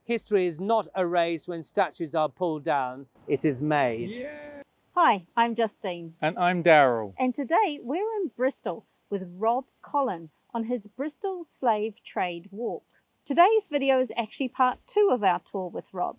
History is not erased when statues are pulled down, it is made. Yeah. Hi, I'm Justine. And I'm Daryl. And today we're in Bristol with Rob Collin on his Bristol Slave Trade Walk. Today's video is actually part 2 of our tour with Rob.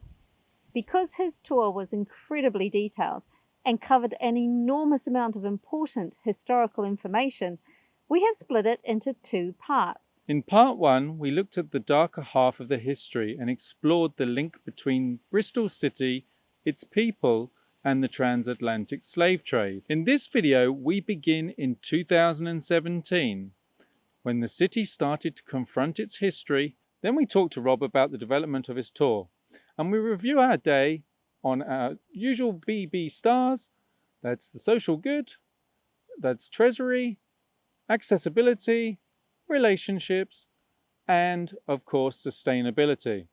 Because his tour was incredibly detailed and covered an enormous amount of important historical information, we have split it into 2 parts. In part 1, we looked at the darker half of the history and explored the link between Bristol City, its people, and the transatlantic slave trade. In this video, we begin in 2017, when the city started to confront its history. Then we talk to Rob about the development of his tour, and we review our day on our usual BB stars. That's the social good, that's Treasury, accessibility, relationships, and of course sustainability.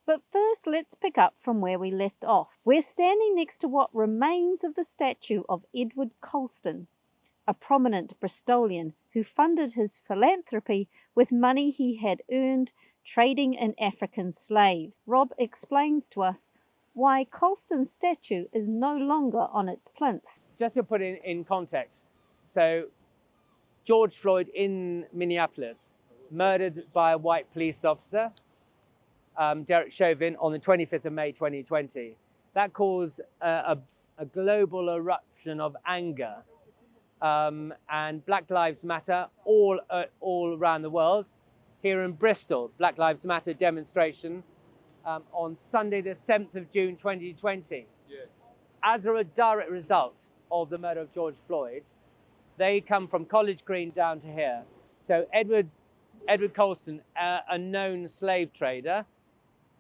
But first, let's pick up from where we left off. We're standing next to what remains of the statue of Edward Colston, a prominent Bristolian who funded his philanthropy with money he had earned trading in African slaves. Rob explains to us why Colston's statue is no longer on its plinth. Just to put it in context, so George Floyd in Minneapolis, murdered by a white police officer, Derek Chauvin, on the 25th of May 2020. That caused a global eruption of anger, and Black Lives Matter all around the world. Here in Bristol, Black Lives Matter demonstration on Sunday the 7th of June 2020. Yes. As a direct result of the murder of George Floyd, they come from College Green down to here. So Edward Colston, a known slave trader,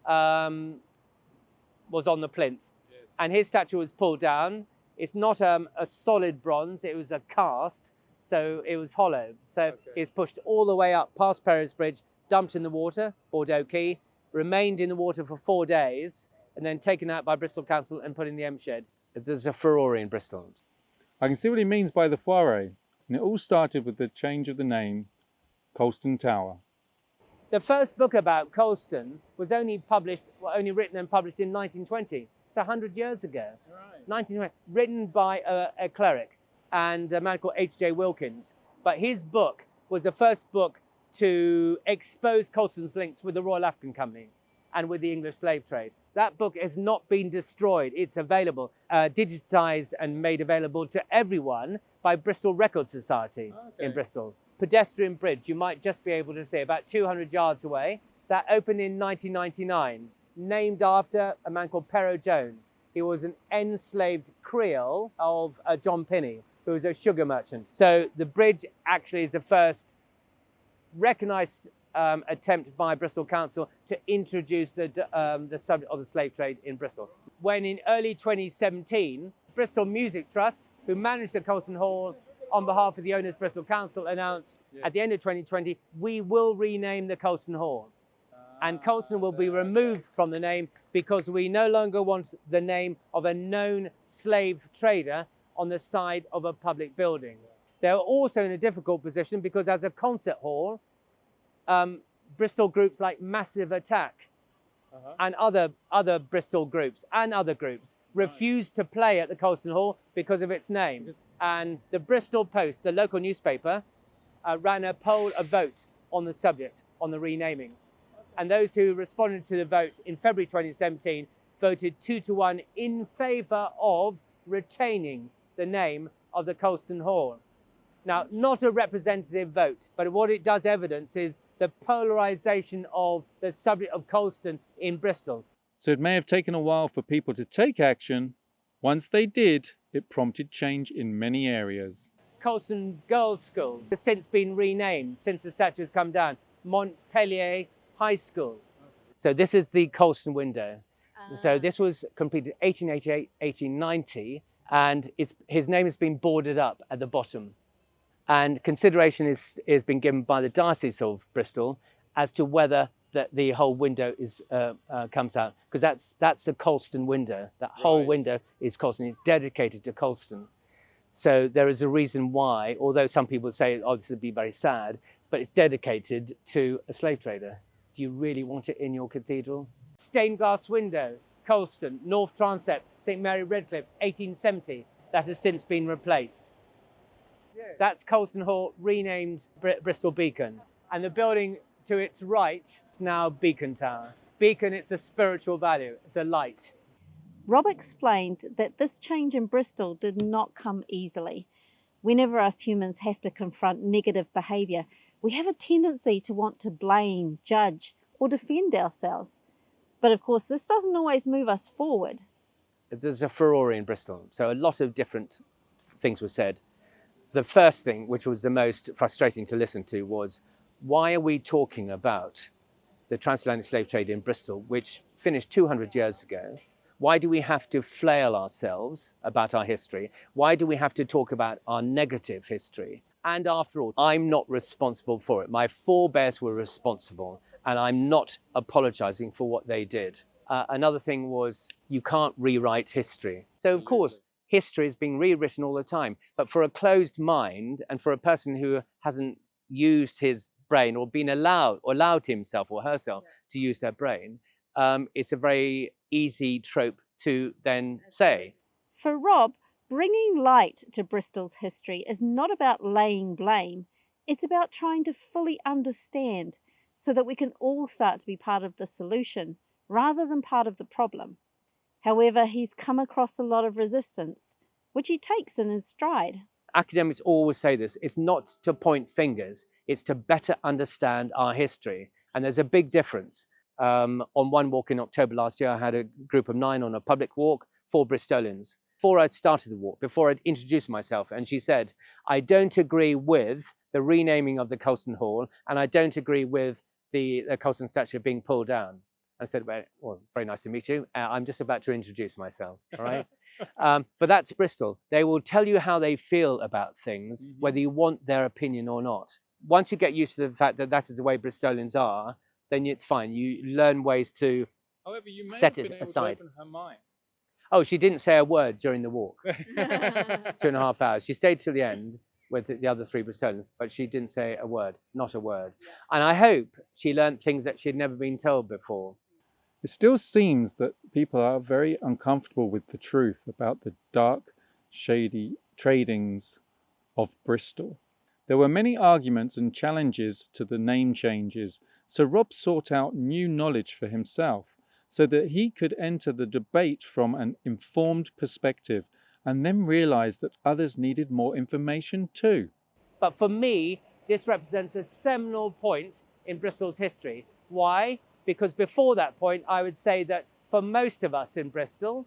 was on the plinth. Yes. And his statue was pulled down. It's not a solid bronze, it was a cast, so it was hollow. So it's pushed all the way up past Perris Bridge, dumped in the water, Bordeaux Quay, remained in the water for 4 days, and then taken out by Bristol Council and put in the M shed. There's a furore in Bristol. I can see what he means by the foray, and it all started with the change of the name, Coulston Tower. The first book about Colston was only written and published in 1920. It's 100 years ago. Right. 1920, written by a cleric and a man called H.J. Wilkins. But his book was the first book to expose Colston's links with the Royal African Company and with the English slave trade. That book has not been destroyed. It's available, digitized and made available to everyone by Bristol Record Society in Bristol. Pedestrian bridge, you might just be able to see, about 200 yards away. That opened in 1999, named after a man called Pero Jones. He was an enslaved Creole of John Pinney, who was a sugar merchant. So the bridge actually is the first recognized attempt by Bristol Council to introduce the subject of the slave trade in Bristol. When in early 2017, Bristol Music Trust, who managed the Coulston Hall on behalf of the owners Bristol Council, announced at the end of 2020, we will rename the Coulston Hall. And Coulston will be removed from the name because we no longer want the name of a known slave trader on the side of a public building. They're also in a difficult position because as a concert hall, Bristol groups like Massive Attack and other Bristol groups and other groups refused to play at the Coulston Hall because of its name. And the Bristol Post, the local newspaper, ran a vote on the subject, on the renaming. And those who responded to the vote in February 2017 voted 2-1 in favour of retaining the name of the Coulston Hall. Now, not a representative vote, but what it does evidence is the polarisation of the subject of Coulston in Bristol. So it may have taken a while for people to take action. Once they did, it prompted change in many areas. Coulston Girls' School has since been renamed, since the statue has come down, Montpellier High School. So this is the Coulston window. So this was completed 1888, 1890, and his name has been boarded up at the bottom. And consideration is been given by the Diocese of Bristol as to whether the whole window comes out, because that's the Colston window. That whole window is Colston. It's dedicated to Colston. So there is a reason why, although some people say, oh, this would be very sad, but it's dedicated to a slave trader. Do you really want it in your cathedral? Stained glass window, Coulston, North Transept, St Mary Redcliffe, 1870. That has since been replaced. Yes. That's Coulston Hall, renamed Bristol Beacon. And the building to its right is now Beacon Tower. Beacon, it's a spiritual value, it's a light. Rob explained that this change in Bristol did not come easily. Whenever us humans have to confront negative behaviour, we have a tendency to want to blame, judge, or defend ourselves. But of course, this doesn't always move us forward. There's a furore in Bristol, so a lot of different things were said. The first thing, which was the most frustrating to listen to, was why are we talking about the transatlantic slave trade in Bristol, which finished 200 years ago? Why do we have to flail ourselves about our history? Why do we have to talk about our negative history? And after all, I'm not responsible for it. My forebears were responsible, and I'm not apologizing for what they did. Another thing was, you can't rewrite history. So of course, history is being rewritten all the time. But for a closed mind, and for a person who hasn't used his brain or been allowed himself or herself to use their brain, it's a very easy trope to then say. For Rob, bringing light to Bristol's history is not about laying blame. It's about trying to fully understand so that we can all start to be part of the solution rather than part of the problem. However, he's come across a lot of resistance, which he takes in his stride. Academics always say this, it's not to point fingers, it's to better understand our history. And there's a big difference. On one walk in October last year, I had a group of 9 on a public walk, 4 Bristolians. Before I'd started the walk, before I'd introduced myself, and she said, I don't agree with the renaming of the Coulston Hall, and I don't agree with the Coulston statue being pulled down. I said, well, very nice to meet you. I'm just about to introduce myself, all right? But that's Bristol. They will tell you how they feel about things, whether you want their opinion or not. Once you get used to the fact that that is the way Bristolians are, then it's fine. You learn ways to However, you may set have it been able aside. to open her mind. Oh, she didn't say a word during the walk. 2.5 hours. She stayed till the end with the other 3 Bristolians, but she didn't say a word, not a word. And I hope she learned things that she'd never been told before. It still seems that people are very uncomfortable with the truth about the dark, shady tradings of Bristol. There were many arguments and challenges to the name changes, so Rob sought out new knowledge for himself so that he could enter the debate from an informed perspective and then realize that others needed more information too. But for me, this represents a seminal point in Bristol's history. Why? Because before that point, I would say that for most of us in Bristol,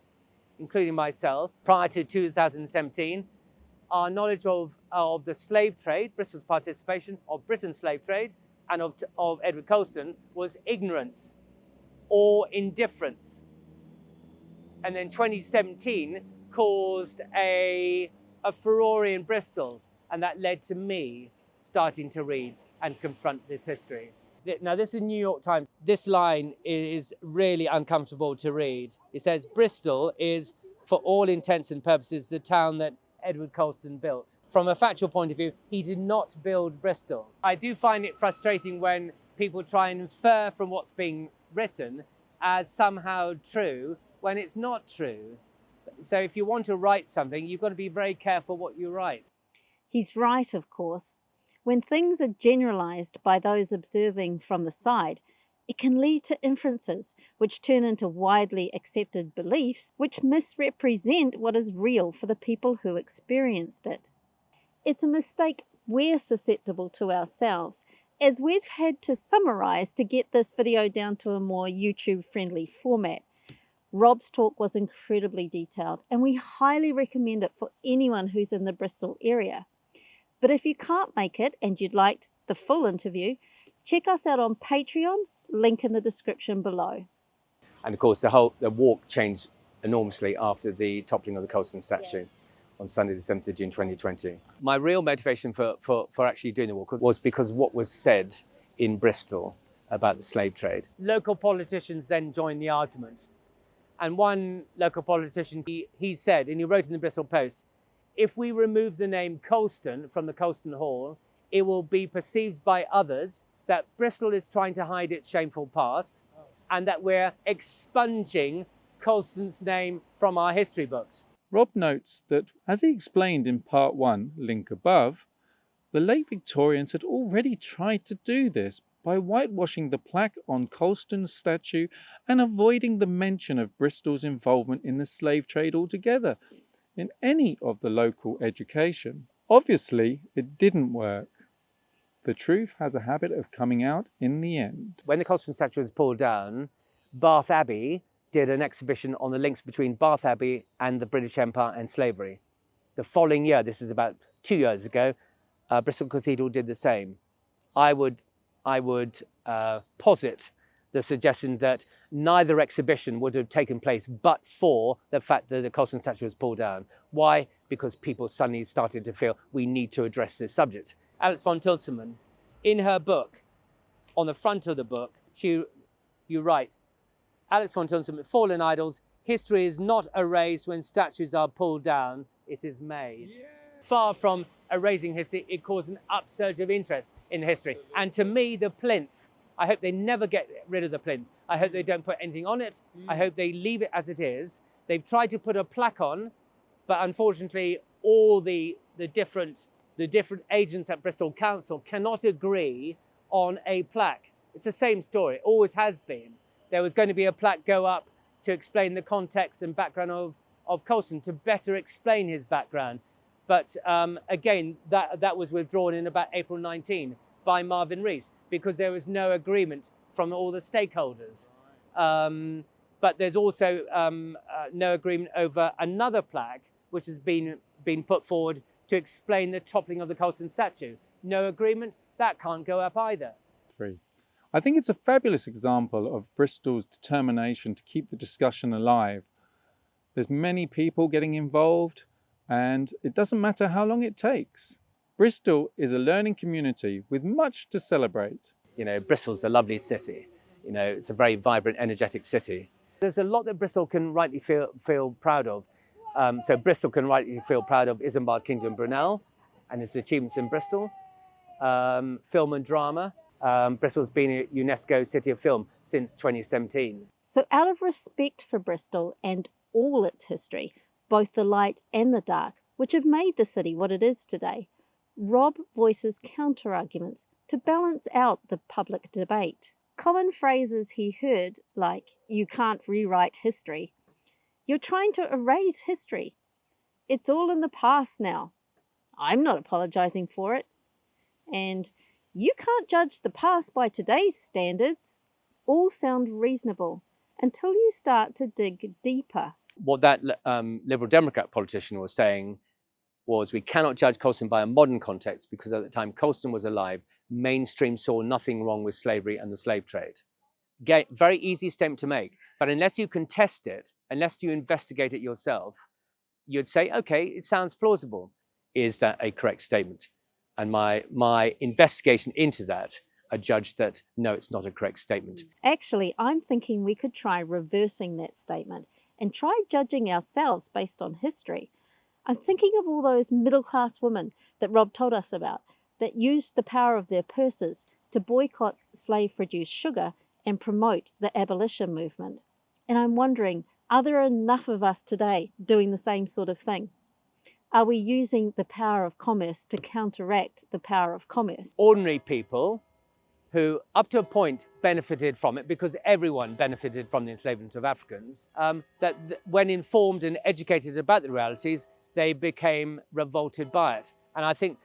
including myself, prior to 2017, our knowledge of the slave trade, Bristol's participation of Britain's slave trade, and of Edward Colston was ignorance or indifference. And then 2017 caused a furore in Bristol, and that led to me starting to read and confront this history. Now, this is New York Times. This line is really uncomfortable to read. It says, Bristol is, for all intents and purposes, the town that Edward Colston built. From a factual point of view, he did not build Bristol. I do find it frustrating when people try and infer from what's being written as somehow true when it's not true. So if you want to write something, you've got to be very careful what you write. He's right, of course. When things are generalized by those observing from the side, it can lead to inferences which turn into widely accepted beliefs which misrepresent what is real for the people who experienced it. It's a mistake we're susceptible to ourselves, as we've had to summarize to get this video down to a more YouTube-friendly format. Rob's talk was incredibly detailed, and we highly recommend it for anyone who's in the Bristol area. But if you can't make it and you'd like the full interview, check us out on Patreon, link in the description below. And of course, the walk changed enormously after the toppling of the Coulston statue on Sunday, the 7th of June, 2020. My real motivation for actually doing the walk was because what was said in Bristol about the slave trade. Local politicians then joined the argument. And one local politician, he said, and he wrote in the Bristol Post, if we remove the name Coulston from the Coulston Hall, it will be perceived by others that Bristol is trying to hide its shameful past and that we're expunging Colston's name from our history books. Rob notes that, as he explained in part 1, link above, the late Victorians had already tried to do this by whitewashing the plaque on Coulston's statue and avoiding the mention of Bristol's involvement in the slave trade altogether in any of the local education. Obviously, it didn't work. The truth has a habit of coming out in the end. When the Colston statue was pulled down, Bath Abbey did an exhibition on the links between Bath Abbey and the British Empire and slavery. The following year, this is about 2 years ago, Bristol Cathedral did the same. I would posit the suggestion that neither exhibition would have taken place but for the fact that the Colston statue was pulled down. Why? Because people suddenly started to feel we need to address this subject. Alex von Tilsemann, in her book, on the front of the book, you write, Alex von Tilsemann, Fallen Idols, history is not erased when statues are pulled down, it is made. Yeah. Far from erasing history, it caused an upsurge of interest in history. And to me, the plinth, I hope they never get rid of the plinth. I hope they don't put anything on it. I hope they leave it as it is. They've tried to put a plaque on, but unfortunately, all the different agents at Bristol Council cannot agree on a plaque. It's the same story, it always has been. There was going to be a plaque go up to explain the context and background of Colston, to better explain his background. But again, that was withdrawn in about April 19 by Marvin Rees because there was no agreement from all the stakeholders. But there's also no agreement over another plaque which has been put forward to explain the toppling of the Colston statue. No agreement, that can't go up either. I think it's a fabulous example of Bristol's determination to keep the discussion alive. There's many people getting involved, and it doesn't matter how long it takes. Bristol is a learning community with much to celebrate. You know, Bristol's a lovely city. You know, it's a very vibrant, energetic city. There's a lot that Bristol can rightly feel proud of. So Bristol can rightly feel proud of Isambard Kingdom Brunel and its achievements in Bristol. Film and drama. Bristol's been a UNESCO City of Film since 2017. So out of respect for Bristol and all its history, both the light and the dark, which have made the city what it is today, Rob voices counter-arguments to balance out the public debate. Common phrases he heard, like, you can't rewrite history. You're trying to erase history. It's all in the past now. I'm not apologising for it. And you can't judge the past by today's standards. All sound reasonable until you start to dig deeper. What that Liberal Democrat politician was saying was we cannot judge Colston by a modern context because at the time Colston was alive, mainstream saw nothing wrong with slavery and the slave trade. Very easy statement to make, but unless you can test it, unless you investigate it yourself, you'd say, okay, it sounds plausible. Is that a correct statement? And my investigation into that, I judged that, no, it's not a correct statement. Actually, I'm thinking we could try reversing that statement and try judging ourselves based on history. I'm thinking of all those middle-class women that Rob told us about that used the power of their purses to boycott slave-produced sugar and promote the abolition movement. And I'm wondering, are there enough of us today doing the same sort of thing? Are we using the power of commerce to counteract the power of commerce? Ordinary people who, up to a point, benefited from it because everyone benefited from the enslavement of Africans, when informed and educated about the realities, they became revolted by it. And I think,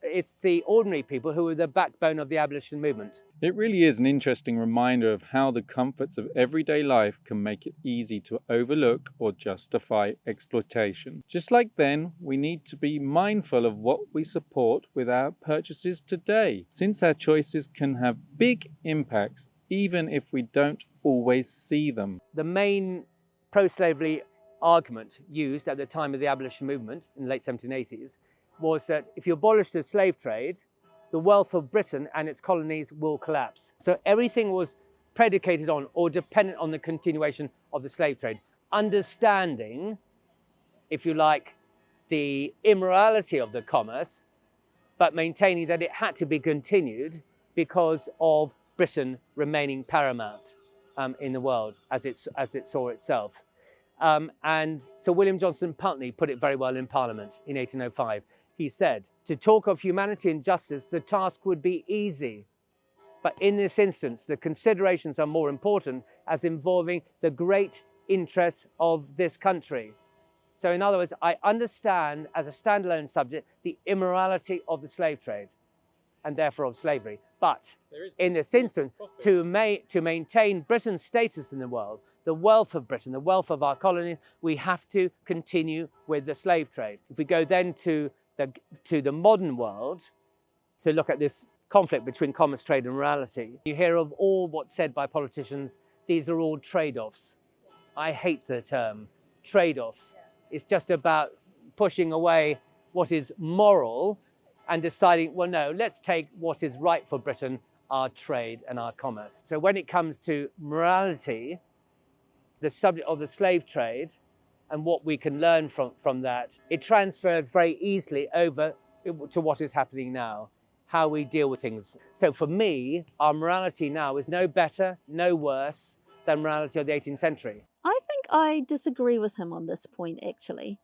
it's the ordinary people who were the backbone of the abolition movement. It really is an interesting reminder of how the comforts of everyday life can make it easy to overlook or justify exploitation. Just like then, we need to be mindful of what we support with our purchases today, since our choices can have big impacts even if we don't always see them. The main pro-slavery argument used at the time of the abolition movement in the late 1780s was that if you abolish the slave trade, the wealth of Britain and its colonies will collapse. So everything was predicated on or dependent on the continuation of the slave trade. Understanding, if you like, the immorality of the commerce, but maintaining that it had to be continued because of Britain remaining paramount. in the world as it saw itself. And Sir William Johnston Pulteney put it very well in Parliament in 1805. He said, "To talk of humanity and justice, the task would be easy. But in this instance, the considerations are more important as involving the great interests of this country." So in other words, I understand as a standalone subject the immorality of the slave trade and therefore of slavery. But in this instance, to maintain Britain's status in the world, the wealth of Britain, the wealth of our colony, we have to continue with the slave trade. If we go then to the modern world, to look at this conflict between commerce, trade and morality, you hear of all what's said by politicians, these are all trade-offs. I hate the term trade-off. It's just about pushing away what is moral and deciding, well, no, let's take what is right for Britain, our trade and our commerce. So when it comes to morality, the subject of the slave trade and what we can learn from that, it transfers very easily over to what is happening now, how we deal with things. So for me, our morality now is no better, no worse than morality of the 18th century. I think I disagree with him on this point, actually.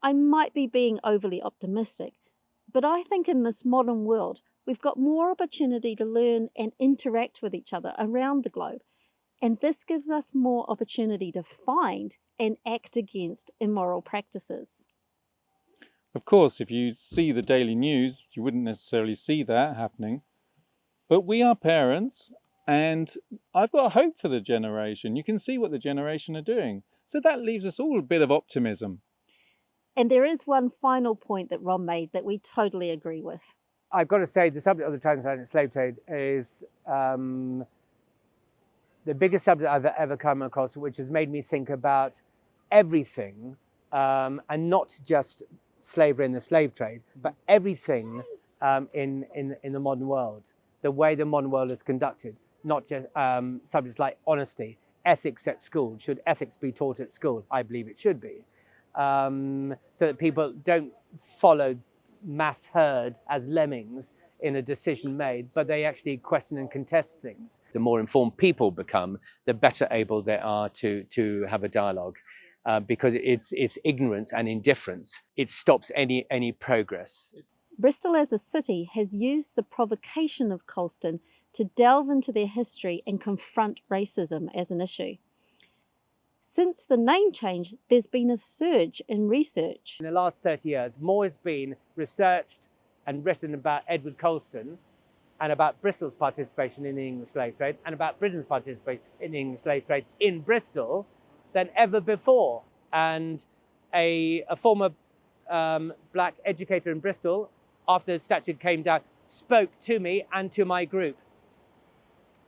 I might be being overly optimistic, but I think in this modern world, we've got more opportunity to learn and interact with each other around the globe. And this gives us more opportunity to find and act against immoral practices. Of course, if you see the daily news, you wouldn't necessarily see that happening. But we are parents, and I've got hope for the generation. You can see what the generation are doing. So that leaves us all a bit of optimism. And there is one final point that Rob made that we totally agree with. I've got to say the subject of the transatlantic slave trade is the biggest subject I've ever come across, which has made me think about everything, and not just slavery and the slave trade, but everything in the modern world, the way the modern world is conducted, not just subjects like honesty, ethics at school. Should ethics be taught at school? I believe it should be, so that people don't follow mass herd as lemmings in a decision made, but they actually question and contest things. The more informed people become, the better able they are to have a dialogue, because it's ignorance and indifference. It stops any progress. Bristol as a city has used the provocation of Coulston to delve into their history and confront racism as an issue. Since the name change, there's been a surge in research. In the last 30 years, more has been researched and written about Edward Colston and about Bristol's participation in the English slave trade and about Britain's participation in the English slave trade in Bristol than ever before. And a former black educator in Bristol, after the statue came down, spoke to me and to my group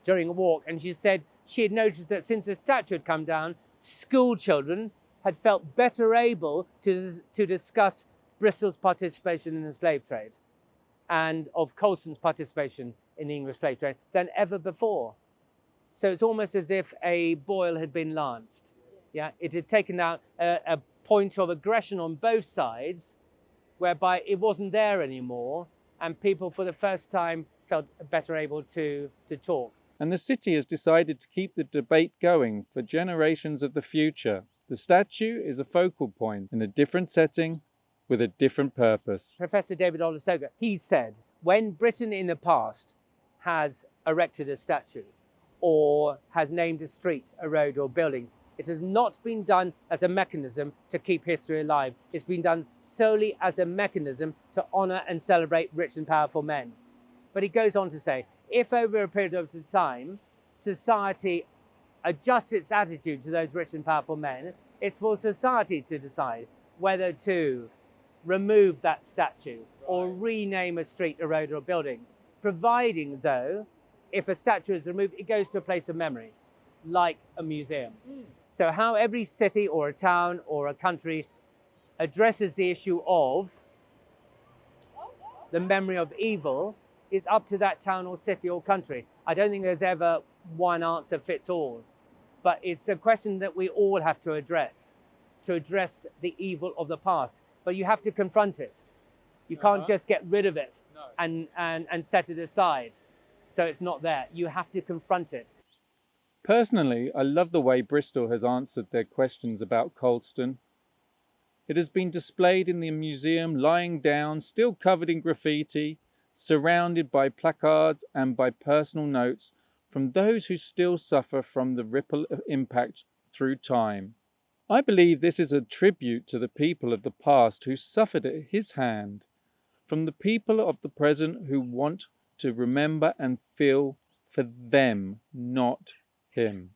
during a walk, and she said she had noticed that since the statue had come down, school children had felt better able to discuss Bristol's participation in the slave trade and of Colston's participation in the English slave trade than ever before. So it's almost as if a boil had been lanced. Yeah, it had taken out a point of aggression on both sides, whereby it wasn't there anymore, and people for the first time felt better able to talk. And the city has decided to keep the debate going for generations of the future. The statue is a focal point in a different setting with a different purpose. Professor David Olusoga, he said, when Britain in the past has erected a statue or has named a street, a road or building, it has not been done as a mechanism to keep history alive. It's been done solely as a mechanism to honour and celebrate rich and powerful men. But he goes on to say, if over a period of time, society adjusts its attitude to those rich and powerful men, it's for society to decide whether to remove that statue or rename a street, a road or a building. Providing, though, if a statue is removed, it goes to a place of memory, like a museum. So how every city or a town or a country addresses the issue of the memory of evil is up to that town or city or country. I don't think there's ever one answer fits all, but it's a question that we all have to address the evil of the past. But you have to confront it. You can't just get rid of it and set it aside so it's not there. You have to confront it. Personally, I love the way Bristol has answered their questions about Coulston. It has been displayed in the museum lying down, still covered in graffiti, surrounded by placards and by personal notes from those who still suffer from the ripple impact through time. I believe this is a tribute to the people of the past who suffered at his hand, from the people of the present who want to remember and feel for them, not him.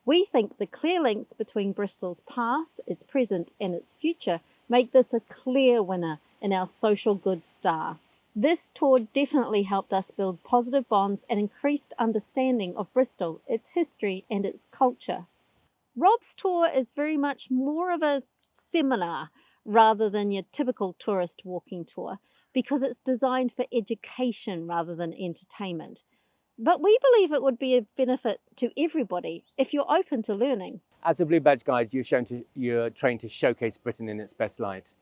We think the clear links between Bristol's past, its present and its future make this a clear winner in our social goods star. This tour definitely helped us build positive bonds and increased understanding of Bristol, its history and its culture. Rob's tour is very much more of a seminar rather than your typical tourist walking tour because it's designed for education rather than entertainment. But we believe it would be a benefit to everybody if you're open to learning. As a Blue Badge Guide, you're trained to showcase Britain in its best light.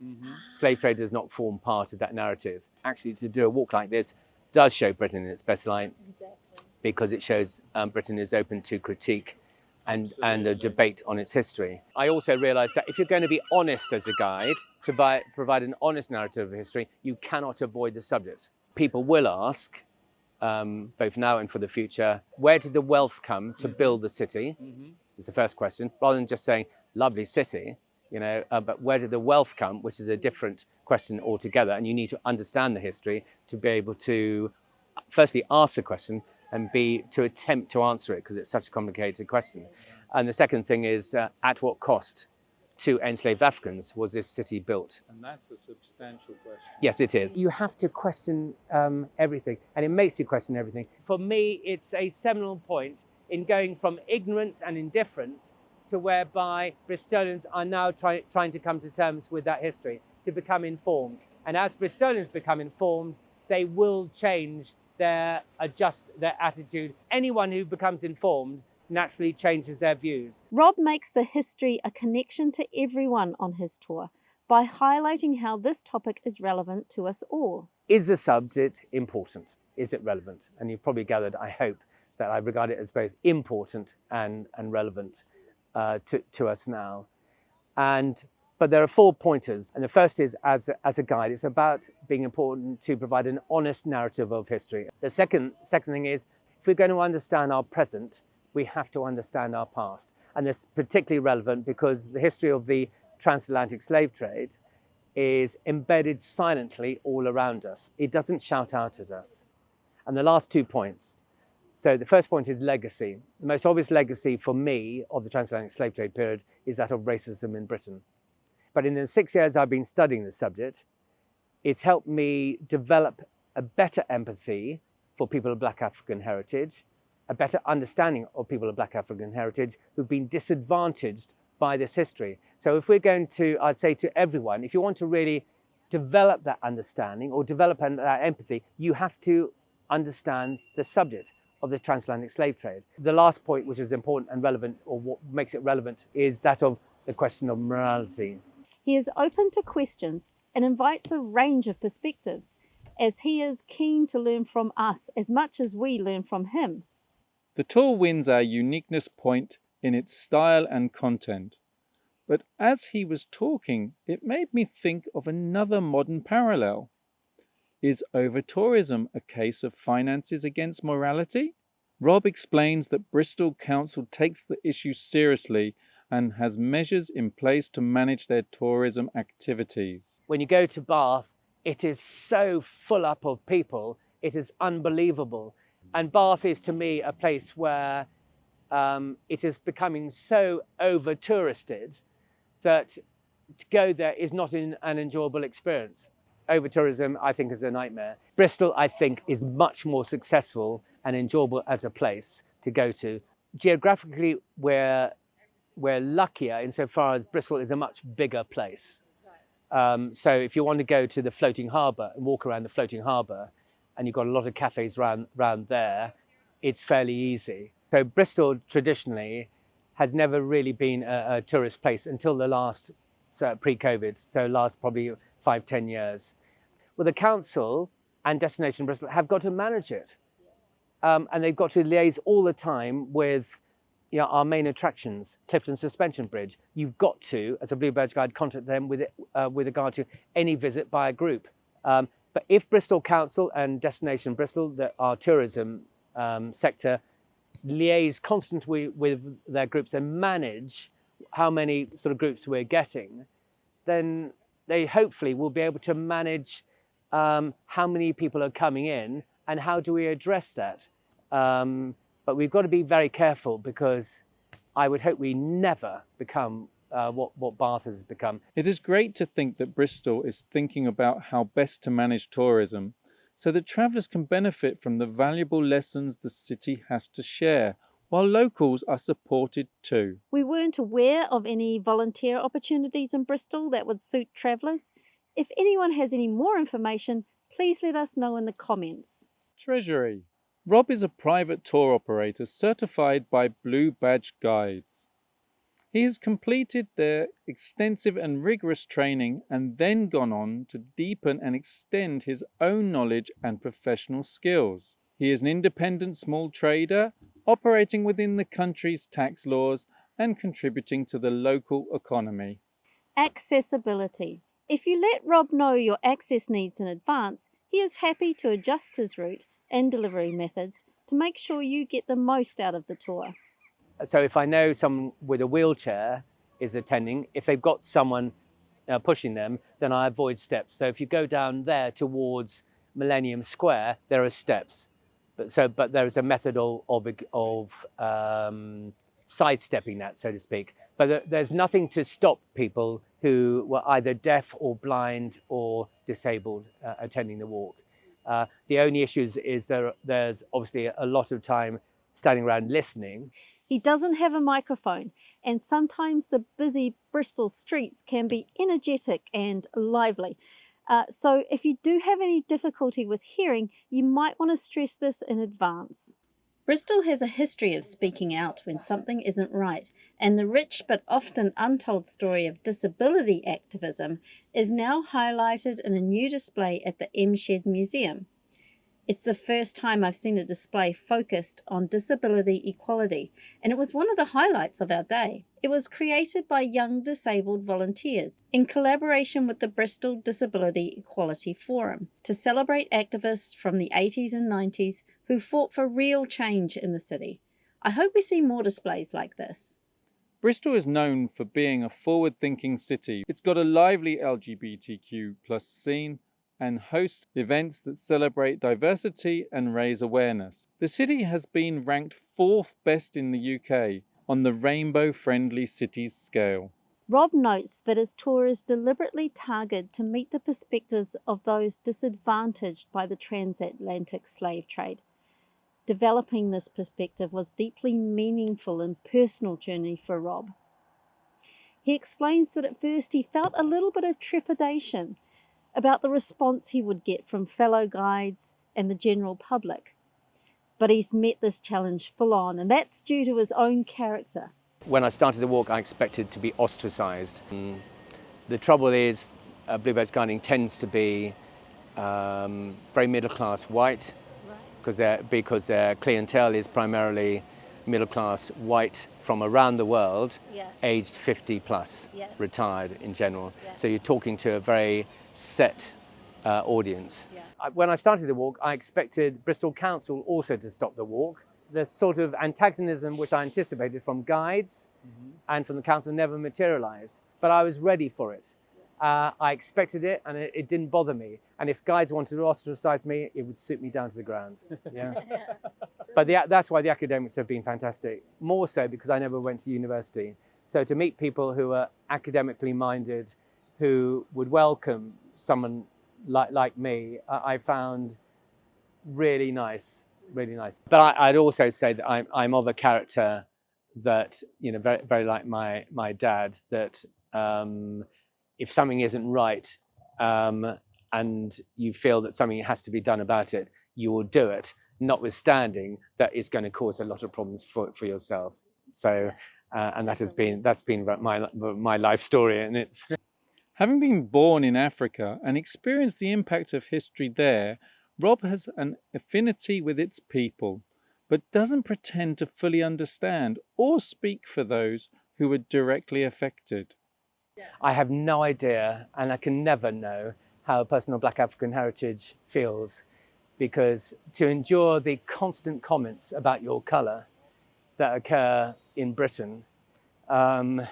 Slave trade does not form part of that narrative. Actually, to do a walk like this does show Britain in its best light, because it shows Britain is open to critique and a debate on its history. I also realised that if you're going to be honest as a guide, to provide an honest narrative of history, you cannot avoid the subject. People will ask, both now and for the future, where did the wealth come to build the city? Is the first question, rather than just saying, lovely city, but where did the wealth come, which is a different question altogether. And you need to understand the history to be able to, firstly, ask the question, and B, to attempt to answer it, because it's such a complicated question. And the second thing is, at what cost to enslaved Africans was this city built? And that's a substantial question. Yes, it is. You have to question everything, and it makes you question everything. For me, it's a seminal point in going from ignorance and indifference to whereby Bristolians are now trying to come to terms with that history, to become informed. And as Bristolians become informed, they will adjust their attitude. Anyone who becomes informed naturally changes their views. Rob makes the history a connection to everyone on his tour by highlighting how this topic is relevant to us all. Is the subject important? Is it relevant? And you've probably gathered, I hope, that I regard it as both important and relevant to us now. But there are 4 pointers. And the first is, as a guide, it's about being important to provide an honest narrative of history. The second thing is, if we're going to understand our present, we have to understand our past. And this is particularly relevant because the history of the transatlantic slave trade is embedded silently all around us. It doesn't shout out at us. And the last 2 points. So the first point is legacy. The most obvious legacy for me of the transatlantic slave trade period is that of racism in Britain. But in the 6 years I've been studying the subject, it's helped me develop a better empathy for people of Black African heritage, a better understanding of people of Black African heritage who've been disadvantaged by this history. So if we're going to, I'd say to everyone, if you want to really develop that understanding or develop that empathy, you have to understand the subject of the transatlantic slave trade. The last point, which is important and relevant, or what makes it relevant, is that of the question of morality. He is open to questions and invites a range of perspectives, as he is keen to learn from us as much as we learn from him. The tour wins our uniqueness point in its style and content. But as he was talking, it made me think of another modern parallel. Is over-tourism a case of finances against morality? Rob explains that Bristol Council takes the issue seriously and has measures in place to manage their tourism activities. When you go to Bath, it is so full up of people, it is unbelievable. And Bath is, to me, a place where it is becoming so over-touristed that to go there is not an enjoyable experience. Over-tourism, I think, is a nightmare. Bristol, I think, is much more successful and enjoyable as a place to go to. Geographically, we're luckier insofar as Bristol is a much bigger place. So if you want to go to the floating harbour and walk around the floating harbour, and you've got a lot of cafes around there, it's fairly easy. So Bristol traditionally has never really been a tourist place until the last, pre-COVID, so last probably 5-10 years. Well, the council and Destination Bristol have got to manage it. And they've got to liaise all the time with our main attractions, Clifton Suspension Bridge. You've got to, as a Bluebirds guide, contact them with regard to any visit by a group. But if Bristol Council and Destination Bristol, our tourism sector, liaise constantly with their groups and manage how many sort of groups we're getting, then they hopefully will be able to manage how many people are coming in and how do we address that. But we've got to be very careful, because I would hope we never become what Bath has become. It is great to think that Bristol is thinking about how best to manage tourism so that travellers can benefit from the valuable lessons the city has to share, while locals are supported too. We weren't aware of any volunteer opportunities in Bristol that would suit travellers. If anyone has any more information, please let us know in the comments. Treasury. Rob is a private tour operator certified by Blue Badge Guides. He has completed their extensive and rigorous training and then gone on to deepen and extend his own knowledge and professional skills. He is an independent small trader operating within the country's tax laws and contributing to the local economy. Accessibility. If you let Rob know your access needs in advance, he is happy to adjust his route and delivery methods to make sure you get the most out of the tour. So if I know someone with a wheelchair is attending, if they've got someone pushing them, then I avoid steps. So if you go down there towards Millennium Square, there are steps. But there is a method of sidestepping that, so to speak. But there's nothing to stop people who were either deaf or blind or disabled attending the walk. The only issue is there's obviously a lot of time standing around listening. He doesn't have a microphone, and sometimes the busy Bristol streets can be energetic and lively. So if you do have any difficulty with hearing, you might want to stress this in advance. Bristol has a history of speaking out when something isn't right, and the rich but often untold story of disability activism is now highlighted in a new display at the M Shed Museum. It's the first time I've seen a display focused on disability equality, and it was one of the highlights of our day. It was created by young disabled volunteers in collaboration with the Bristol Disability Equality Forum to celebrate activists from the 80s and 90s who fought for real change in the city. I hope we see more displays like this. Bristol is known for being a forward-thinking city. It's got a lively LGBTQ+ scene and hosts events that celebrate diversity and raise awareness. The city has been ranked 4th best in the UK on the Rainbow Friendly Cities scale. Rob notes that his tour is deliberately targeted to meet the perspectives of those disadvantaged by the transatlantic slave trade. Developing this perspective was deeply meaningful and personal journey for Rob. He explains that at first he felt a little bit of trepidation about the response he would get from fellow guides and the general public. But he's met this challenge full on, and that's due to his own character. When I started the walk, I expected to be ostracized. The trouble is, Bluebirds guiding tends to be very middle-class white, because their clientele is primarily middle-class white from around the world, aged 50 plus, retired in general. So you're talking to a very set audience. When I started the walk, I expected Bristol Council also to stop the walk. The sort of antagonism which I anticipated from guides and from the council never materialized, but I was ready for it. I expected it, and it didn't bother me. And if guides wanted to ostracize me, it would suit me down to the ground. But that's why the academics have been fantastic. More so because I never went to university. So to meet people who are academically minded, who would welcome someone like me, I found really nice, really nice. But I'd also say that I'm of a character that, very, very like my dad, that if something isn't right and you feel that something has to be done about it, you will do it, notwithstanding that it's going to cause a lot of problems for yourself. So, and that's been my life story, and it's. Having been born in Africa and experienced the impact of history there, Rob has an affinity with its people. but doesn't pretend to fully understand or speak for those who were directly affected. I have no idea, and I can never know, how a person of Black African heritage feels, because to endure the constant comments about your colour that occur in Britain, and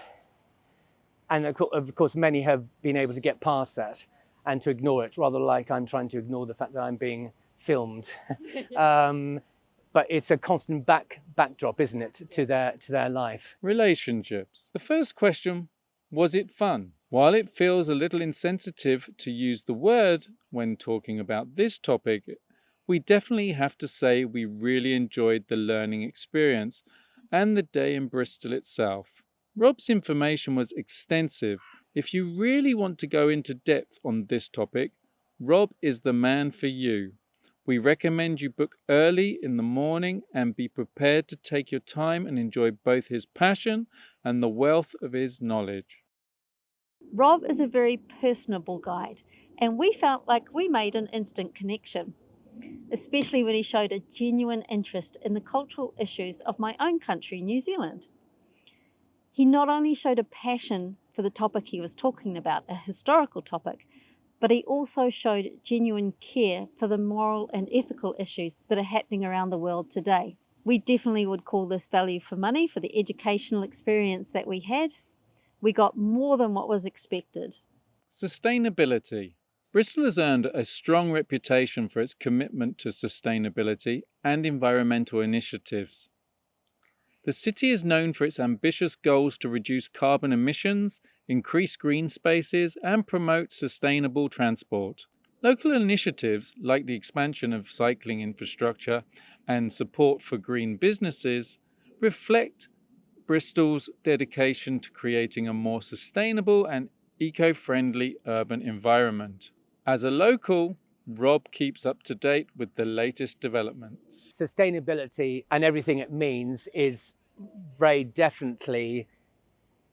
of course many have been able to get past that and to ignore it, rather like I'm trying to ignore the fact that I'm being filmed. But it's a constant backdrop, isn't it, to their life. Relationships. The first question, was it fun? While it feels a little insensitive to use the word when talking about this topic, we definitely have to say we really enjoyed the learning experience and the day in Bristol itself. Rob's information was extensive. If you really want to go into depth on this topic, Rob is the man for you. We recommend you book early in the morning and be prepared to take your time and enjoy both his passion and the wealth of his knowledge. Rob is a very personable guide, and we felt like we made an instant connection, especially when he showed a genuine interest in the cultural issues of my own country, New Zealand. He not only showed a passion for the topic he was talking about, a historical topic, but he also showed genuine care for the moral and ethical issues that are happening around the world today. We definitely would call this value for money for the educational experience that we had. We got more than what was expected. Sustainability. Bristol has earned a strong reputation for its commitment to sustainability and environmental initiatives. The city is known for its ambitious goals to reduce carbon emissions, increase green spaces, and promote sustainable transport. Local initiatives like the expansion of cycling infrastructure and support for green businesses reflect Bristol's dedication to creating a more sustainable and eco-friendly urban environment. As a local, Rob keeps up to date with the latest developments. Sustainability and everything it means is very definitely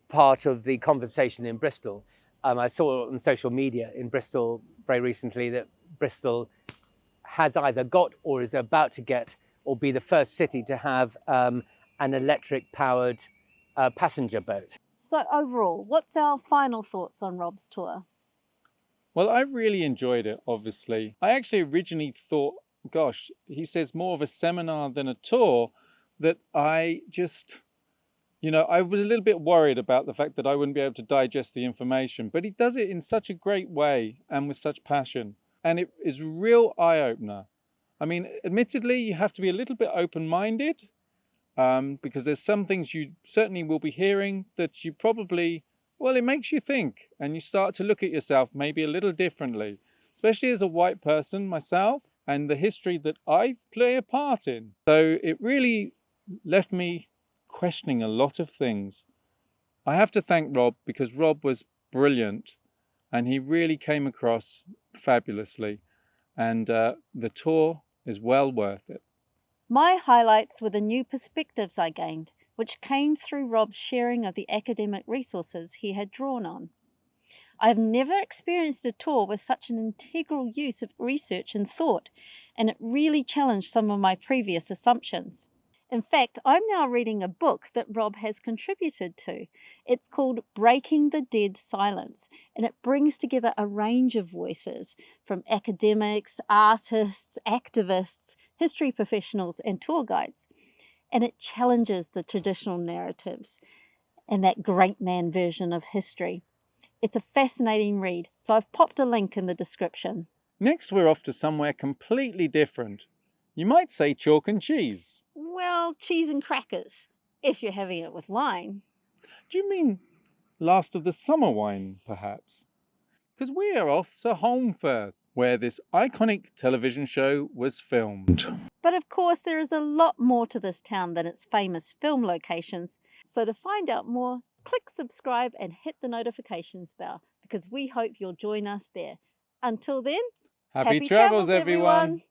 part of the conversation in Bristol. I saw on social media in Bristol very recently that Bristol has either got or is about to get or be the first city to have an electric powered passenger boat. So overall, what's our final thoughts on Rob's tour? Well, I really enjoyed it, obviously. I actually originally thought, gosh, he says more of a seminar than a tour, that I just, I was a little bit worried about the fact that I wouldn't be able to digest the information, but he does it in such a great way and with such passion. And it is a real eye-opener. I mean, admittedly, you have to be a little bit open-minded because there's some things you certainly will be hearing that you probably, well, it makes you think and you start to look at yourself maybe a little differently, especially as a white person myself and the history that I play a part in. So it really left me questioning a lot of things. I have to thank Rob because Rob was brilliant and he really came across fabulously, and the tour is well worth it. My highlights were the new perspectives I gained, which came through Rob's sharing of the academic resources he had drawn on. I have never experienced a tour with such an integral use of research and thought, and it really challenged some of my previous assumptions. In fact, I'm now reading a book that Rob has contributed to. It's called Breaking the Dead Silence, and it brings together a range of voices from academics, artists, activists, history professionals, and tour guides. And it challenges the traditional narratives and that great man version of history. It's a fascinating read, so I've popped a link in the description. Next, we're off to somewhere completely different. You might say chalk and cheese. Well, cheese and crackers, if you're having it with wine. Do you mean last of the summer wine, perhaps? Because we are off to Holmfirth, where this iconic television show was filmed. But of course, there is a lot more to this town than its famous film locations. So to find out more, click subscribe and hit the notifications bell, because we hope you'll join us there. Until then, Happy travels, everyone.